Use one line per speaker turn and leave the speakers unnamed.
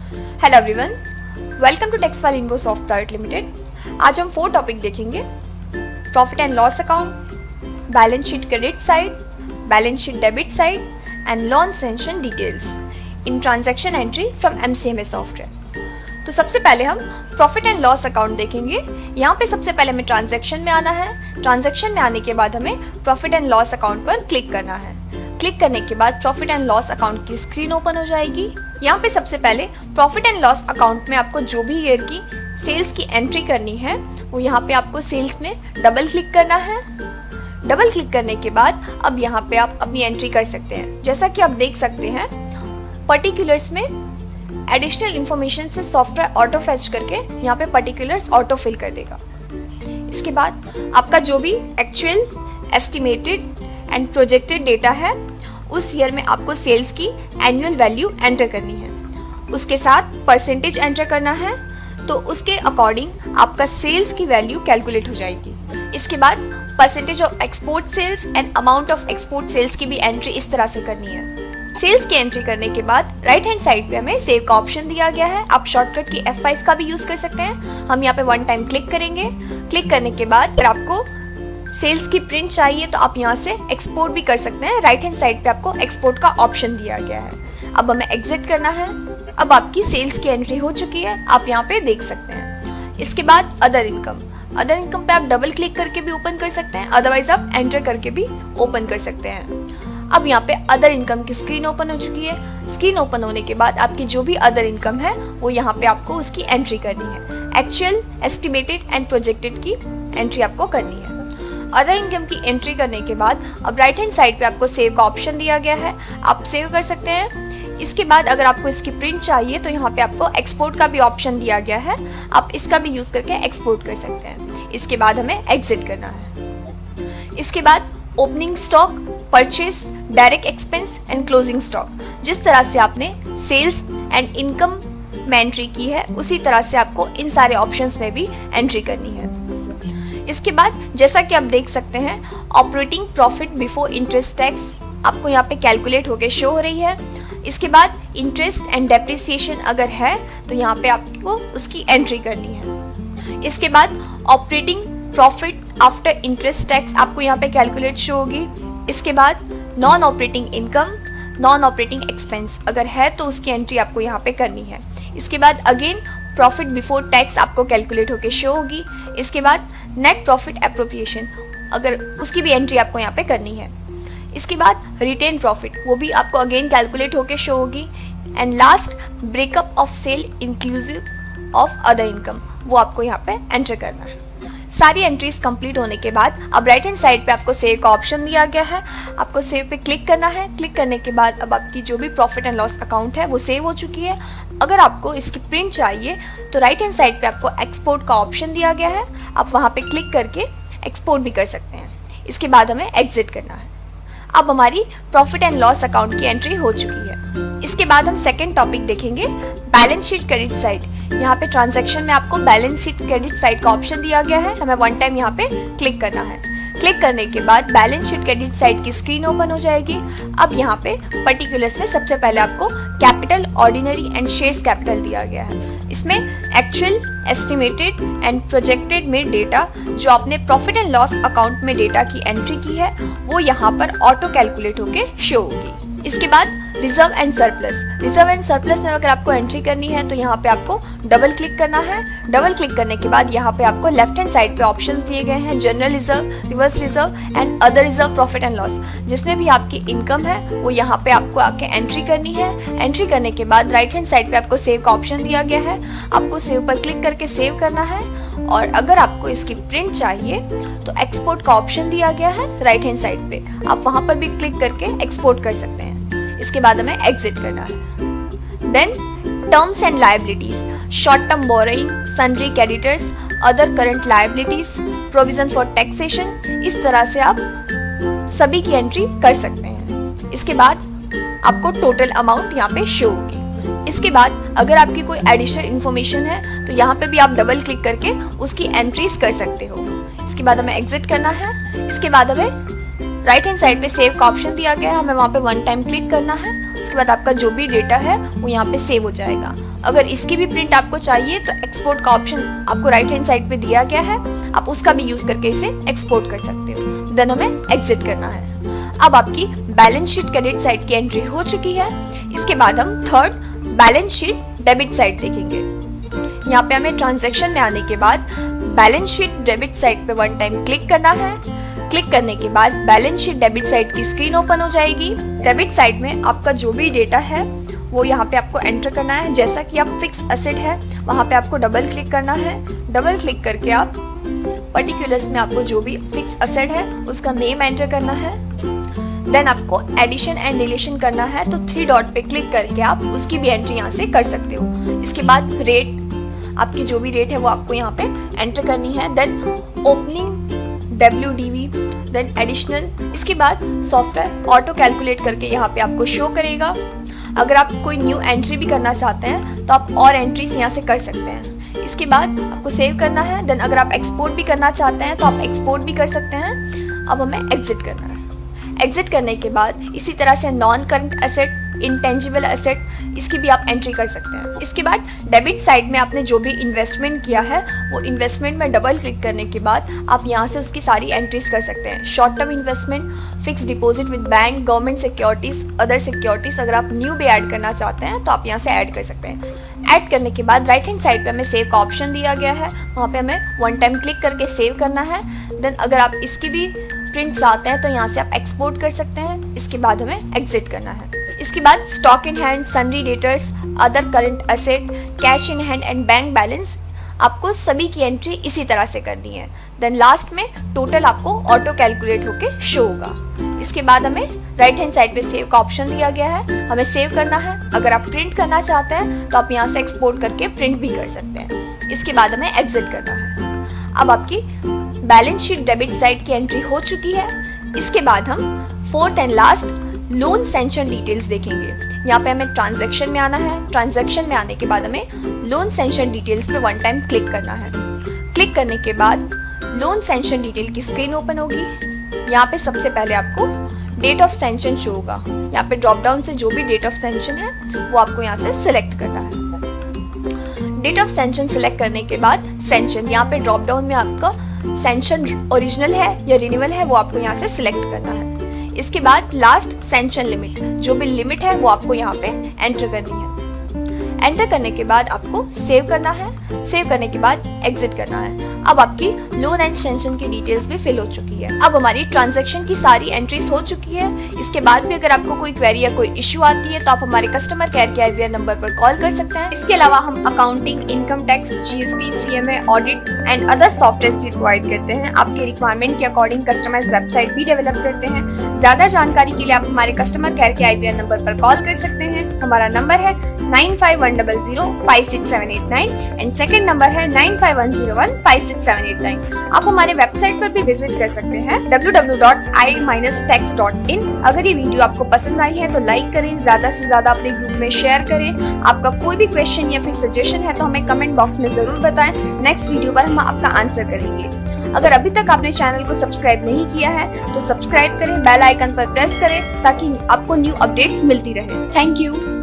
Hello everyone, welcome to tax file invo soft private limited. आज हम 4 topic देखेंगे। Profit and loss account, balance sheet credit side, balance sheet debit side and loan sanction details in transaction entry from MCMS software. तो सबसे पहले हम profit and loss account देखेंगे। यहाँ पे सबसे पहले हमें ट्रांजैक्शन में आना है। ट्रांजैक्शन में आने के बाद हमें प्रॉफिट एंड लॉस अकाउंट पर क्लिक करना है। क्लिक करने के बाद प्रॉफिट एंड लॉस अकाउंट की स्क्रीन ओपन हो जाएगी। यहाँ पे सबसे पहले प्रॉफिट एंड लॉस अकाउंट में आपको जो भी ईयर की सेल्स की एंट्री करनी है वो यहाँ पे आपको सेल्स में डबल क्लिक करना है। डबल क्लिक करने के बाद अब यहाँ पे आप अपनी एंट्री कर सकते हैं। जैसा कि आप देख सकते हैं, पर्टिकुलर्स में एडिशनल इंफॉर्मेशन से सॉफ्टवेयर ऑटो फैच करके यहाँ पे पर्टिकुलर्स ऑटो फिल कर देगा। इसके बाद आपका जो भी actual, estimated and projected data है उस ईयर में आपको सेल्स की एनुअल वैल्यू एंटर करनी है। उसके साथ परसेंटेज एंटर करना है, तो उसके अकॉर्डिंग आपका सेल्स की वैल्यू कैलकुलेट हो जाएगी। इसके बाद percentage of export sales and amount of export sales की भी एंट्री इस तरह से करनी है। सेल्स की एंट्री करने के बाद राइट हैंड साइड पे हमें सेव का ऑप्शन दिया गया है। आप शॉर्टकट की F5 का भी यूज कर सकते हैं। हम यहाँ पे 1 टाइम क्लिक करेंगे। क्लिक करने के बाद अगर आपको सेल्स की प्रिंट चाहिए तो आप यहाँ से एक्सपोर्ट भी कर सकते हैं। राइट हैंड साइड पे आपको एक्सपोर्ट का ऑप्शन दिया गया है। अब हमें एग्जिट करना है। अब आपकी सेल्स की एंट्री हो चुकी है, आप यहाँ पे देख सकते हैं। इसके बाद अदर इनकम पे आप डबल क्लिक करके भी ओपन कर सकते हैं, अदरवाइज आप एंटर करके भी ओपन कर सकते हैं। अब यहाँ पे अदर इनकम की स्क्रीन ओपन हो चुकी है। स्क्रीन ओपन होने के बाद आपकी जो भी अदर इनकम है वो यहाँ पे आपको उसकी एंट्री करनी है। एक्चुअल, एस्टिमेटेड एंड प्रोजेक्टेड की एंट्री आपको करनी है। अदर इनकम की एंट्री करने के बाद अब राइट हैंड साइड पे आपको सेव का ऑप्शन दिया गया है, आप सेव कर सकते हैं। इसके बाद अगर आपको इसकी प्रिंट चाहिए तो यहाँ पे आपको एक्सपोर्ट का भी ऑप्शन दिया गया है, आप इसका भी यूज करके एक्सपोर्ट कर सकते हैं। इसके बाद हमें एग्जिट करना है। इसके बाद opening stock, purchase, direct expense and closing stock, जिस तरह से आपने सेल्स एंड इनकम में एंट्री की है उसी तरह से आपको इन सारे ऑप्शंस में भी एंट्री करनी है। इसके बाद जैसा कि आप देख सकते हैं, operating profit before interest tax आपको यहाँ पे कैलकुलेट होके शो हो रही है। इसके बाद इंटरेस्ट एंड डेप्रिसिएशन अगर है तो यहाँ पे आपको उसकी एंट्री करनी है। इसके बाद operating profit after interest tax आपको यहाँ पे कैलकुलेट शो होगी। इसके बाद non operating income, non operating expense अगर है तो उसकी एंट्री आपको यहाँ पे करनी है। इसके बाद अगेन प्रॉफिट बिफोर टैक्स आपको कैलकुलेट होके शो होगी। इसके बाद नेट प्रॉफिट एप्रोप्रिएशन अगर उसकी भी एंट्री आपको यहाँ पे करनी है। इसके बाद रिटेन प्रॉफिट वो भी आपको अगेन कैलकुलेट होके शो होगी। And last breakup of sale inclusive of other income वो आपको यहाँ पे एंटर करना है। सारी एंट्रीज कंप्लीट होने के बाद अब राइट हैंड साइड पे आपको सेव का ऑप्शन दिया गया है, आपको सेव पे क्लिक करना है। क्लिक करने के बाद अब आपकी जो भी प्रॉफिट एंड लॉस अकाउंट है वो सेव हो चुकी है। अगर आपको इसकी प्रिंट चाहिए तो राइट हैंड साइड पे आपको एक्सपोर्ट का ऑप्शन दिया गया है, आप वहाँ पे क्लिक करके एक्सपोर्ट भी कर सकते हैं। इसके बाद हमें एग्जिट करना है। अब हमारी प्रॉफिट एंड लॉस अकाउंट की एंट्री हो चुकी है। इसके बाद हम सेकेंड टॉपिक देखेंगे, बैलेंस शीट क्रेडिट साइड। यहाँ पे ट्रांजैक्शन में आपको बैलेंस शीट क्रेडिट साइड का ऑप्शन दिया गया है, हमें 1 टाइम यहाँ पे क्लिक करना है। क्लिक करने के बाद बैलेंस शीट क्रेडिट साइड की स्क्रीन ओपन हो जाएगी। अब यहाँ पे पर्टिकुलर्स में सबसे पहले आपको capital, ordinary and shares capital दिया गया है। इसमें एक्चुअल, एस्टिमेटेड एंड प्रोजेक्टेड में डेटा जो आपने प्रॉफिट एंड लॉस अकाउंट में डेटा की एंट्री की है वो यहाँ पर ऑटो कैलकुलेट होके शो होगी। इसके बाद रिजर्व एंड सरप्लस में अगर आपको एंट्री करनी है तो यहाँ पे आपको डबल क्लिक करना है। डबल क्लिक करने के बाद यहाँ पे आपको लेफ्ट हैंड साइड पे ऑप्शंस दिए गए हैं, general reserve, reverse reserve and other reserve profit and loss, जिसमें भी आपकी इनकम है वो यहाँ पे आपको आके एंट्री करनी है। एंट्री करने के बाद राइट हैंड साइड पे आपको सेव का ऑप्शन दिया गया है, आपको सेव पर क्लिक करके सेव करना है। और अगर आपको इसकी प्रिंट चाहिए तो एक्सपोर्ट का ऑप्शन दिया गया है राइट हैंड साइड पे, आप वहाँ पर भी क्लिक करके एक्सपोर्ट कर सकते हैं। इसके बाद हमें एग्जिट करना है। Then terms and liabilities, short term borrowing, sundry creditors, other current liabilities, provision for taxation, इस तरह से आप सभी की एंट्री कर सकते हैं। इसके बाद आपको टोटल अमाउंट यहाँ पे शो होगी। इसके बाद अगर आपकी कोई एडिशनल इन्फॉर्मेशन है तो यहाँ पे भी आप डबल क्लिक करके उसकी एंट्रीज कर सकते हो। इसके बाद हमें एग्जिट करना है। इसके बाद हमें राइट हैंड साइड पे सेव का ऑप्शन दिया गया है, हमें वहाँ पे 1 टाइम क्लिक करना है। इसके बाद आपका जो भी डेटा है वो यहाँ पे सेव हो जाएगा। अगर इसकी भी प्रिंट आपको चाहिए तो एक्सपोर्ट का ऑप्शन आपको राइट हैंड साइड पे दिया गया है, आप उसका भी यूज करके इसे एक्सपोर्ट कर सकते हो। देन हमें एग्जिट करना है। अब आपकी बैलेंस शीट क्रेडिट साइड की एंट्री हो चुकी है। इसके बाद हम third balance sheet debit side देखेंगे। यहाँ पे हमें ट्रांजैक्शन में आने के बाद बैलेंस शीट डेबिट साइड पे वन टाइम क्लिक करना है। क्लिक करने के बाद बैलेंस शीट डेबिट साइड की स्क्रीन ओपन हो जाएगी। डेबिट साइड में आपका जो भी डेटा है वो यहाँ पे आपको एंटर करना है। जैसा कि आप फिक्स एसेट है वहाँ पे आपको डबल क्लिक करना है। डबल क्लिक करके आप पर्टिकुलर्स में आपको जो भी फिक्स एसेट है उसका नेम एंटर करना है। देन आपको एडिशन एंड डिलीशन करना है, तो 3 डॉट पे क्लिक करके आप उसकी भी एंट्री यहाँ से कर सकते हो। इसके बाद रेट, आपकी जो भी रेट है वो आपको यहाँ पे एंटर करनी है। Then opening WDV, then additional. इसके बाद सॉफ्टवेयर ऑटो कैलकुलेट करके यहाँ पे आपको शो करेगा। अगर आप कोई न्यू एंट्री भी करना चाहते हैं तो आप और एंट्रीज यहाँ से कर सकते हैं। इसके बाद आपको सेव करना है। देन अगर आप एक्सपोर्ट भी करना चाहते हैं तो आप एक्सपोर्ट भी कर सकते हैं। अब हमें एग्जिट करना है। एग्जिट करने के बाद इसी तरह से non current asset, intangible asset, इसकी भी आप एंट्री कर सकते हैं। इसके बाद डेबिट साइड में आपने जो भी इन्वेस्टमेंट किया है वो इन्वेस्टमेंट में डबल क्लिक करने के बाद आप यहाँ से उसकी सारी एंट्रीज कर सकते हैं। Short term investment, fix deposit with bank, government securities, other securities, अगर आप न्यू भी ऐड करना चाहते हैं तो आप यहाँ से ऐड कर सकते हैं। ऐड करने के बाद राइट हैंड साइड पे हमें सेव का ऑप्शन दिया गया है, वहाँ पे हमें वन टाइम क्लिक करके सेव करना है। देन अगर आप इसकी भी प्रिंट चाहते हैं तो यहाँ से आप एक्सपोर्ट कर सकते हैं। इसके बाद हमें एग्जिट करना है। इसके बाद stock in hand, sundry debtors, other current asset, cash in hand and bank balance, आपको सभी की एंट्री इसी तरह से करनी है। देन लास्ट में टोटल आपको ऑटो कैलकुलेट होके शो होगा। इसके बाद हमें राइट हैंड साइड पे सेव का ऑप्शन दिया गया है, हमें सेव करना है। अगर आप प्रिंट करना चाहते हैं तो आप यहाँ से एक्सपोर्ट करके प्रिंट भी कर सकते हैं। इसके बाद हमें एग्जिट करना है। अब आपकी बैलेंस शीट डेबिट साइड की एंट्री हो चुकी है। इसके बाद हम fourth and last loan sanction details देखेंगे। यहाँ पे हमें ट्रांजैक्शन में आना है। ट्रांजैक्शन में आने के बाद हमें लोन सैंक्शन डिटेल्स पे वन टाइम क्लिक करना है। क्लिक करने के बाद लोन सैंक्शन डिटेल की स्क्रीन ओपन होगी। यहाँ पे सबसे पहले आपको डेट ऑफ सैंक्शन शो होगा। यहाँ पे ड्रॉप डाउन से जो भी डेट ऑफ सैंक्शन है वो आपको यहाँ से सिलेक्ट करना है। डेट ऑफ सैंक्शन सिलेक्ट करने के बाद सैंक्शन, यहाँ पे ड्रॉप डाउन में आपका सैंक्शन ओरिजिनल है या रिन्यूअल है वो आपको यहाँ से सिलेक्ट करना है। इसके बाद लास्ट सैंक्शन लिमिट, जो भी लिमिट है वो आपको यहाँ पे एंटर करनी है। एंटर करने के बाद आपको सेव करना है। सेव करने के बाद एग्जिट करना है। अब आपकी लोन एंड सैंक्शन की डिटेल्स भी फिल हो चुकी है। अब हमारी ट्रांजैक्शन की सारी एंट्रीज हो चुकी है। इसके बाद भी अगर आपको कोई क्वेरी या कोई इश्यू आती है तो आप हमारे कस्टमर केयर के IVR नंबर पर कॉल कर सकते हैं। इसके अलावा हम accounting, income tax, GST, CMA, audit and other software भी प्रोवाइड करते हैं। आपके रिक्वायरमेंट के अकॉर्डिंग कस्टमाइज वेबसाइट भी डेवलप करते हैं। ज्यादा जानकारी के लिए आप हमारे कस्टमर केयर के IVR नंबर पर कॉल कर सकते हैं। हमारा नंबर है 9510056789 एंड सेकंड नंबर है 9510156789। आप हमारे वेबसाइट पर भी विजिट कर सकते हैं www.i-tax.in। अगर ये वीडियो आपको पसंद आई है तो लाइक करें, ज्यादा से ज्यादा अपने ग्रुप में शेयर करें। आपका कोई भी क्वेश्चन या फिर सजेशन है तो हमें कमेंट बॉक्स में जरूर बताएं। नेक्स्ट वीडियो पर हम आपका आंसर करेंगे। अगर अभी तक आपने चैनल को सब्सक्राइब नहीं किया है तो सब्सक्राइब करें, बेल आइकन पर प्रेस करें ताकि आपको न्यू अपडेट्स मिलती रहे। Thank you.